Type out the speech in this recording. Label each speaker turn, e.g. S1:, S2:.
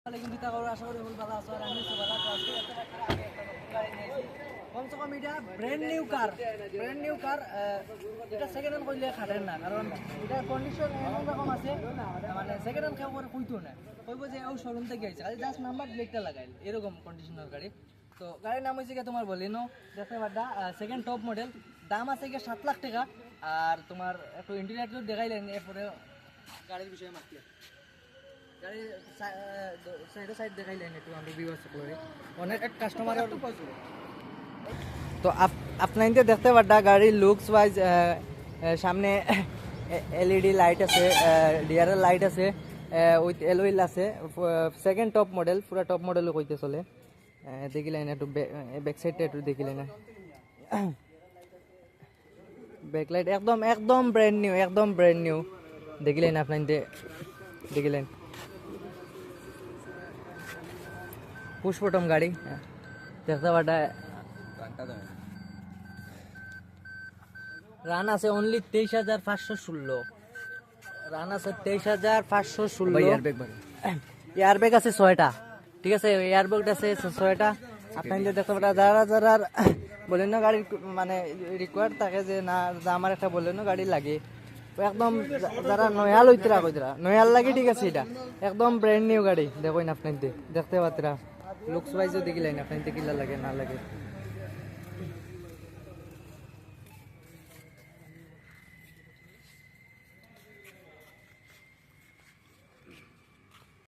S1: আশা করি ভালো আছো আর আমি ভালো আছি। কমসে কম এটা ব্র্যান্ড নিউ কার এটা সেকেন্ড হ্যান্ড করলে খাটেন না, কারণ এটা কন্ডিশন এমন রকম আছে মানে সেকেন্ড হ্যান্ড কেউ করে কইতো না, কইব যে ও শোরুম থেকে আইছে, খালি জাস্ট নাম্বার প্লেটটা লাগাইল এরকম কন্ডিশনার গাড়ি। তো গাড়ির নাম হয়েছে কি তোমার বলিনো, দেখতে পারটা সেকেন্ড টপ মডেল, দাম আছে কি 7 লাখ টাকা। আর তোমার একটু ইন্টেরিয়র দেখাইলেন, এরপরে গাড়ির বিষয়ে মাতলে গাড়ির সাইড দেখাইলেন একটু আমরা ভিউয়ার্স করে অনেক কাস্টমার। তো আপনাদের দেখতে পারটা গাড়ির লুকস ওয়াইজ সামনে এলইডি লাইট আছে, ডিআরএল লাইট আছে, উইথ এলওইল আছে, সেকেন্ড টপ মডেল, পুরা টপ মডেল কইতে চলে। দেখিলেন একটু ব্যাক সাইডটা একটু দেখিলেন, ব্যাকলাইট একদম একদম ব্র্যান্ড নিউ দেখিলেন আপনাদের, দেখিলেন পুষ্পটম গাড়ি দেখতে পাটা। রান আছে অনলি 23,516, রান আছে 23,516। এয়ারব্যাগ আছে 6টা, ঠিক আছে, এয়ারব্যাগ আছে 6টা। আপনাদের দেখতে পাটা যারা যারা বলেন না গাড়ির মানে রিকোয়ার্ড থাকে যে না আমার একটা বললেন না গাড়ি লাগে, একদম যারা নয়াল হইতরা কইতরা নয়াল লাগে, ঠিক আছে, এটা একদম ব্র্যান্ড নিউ গাড়ি। দেখুন আপনাদের দেখতে পাত্রা লুকস ওয়াইজও দেখিলেন আপনাদের কিলা লাগে না লাগে।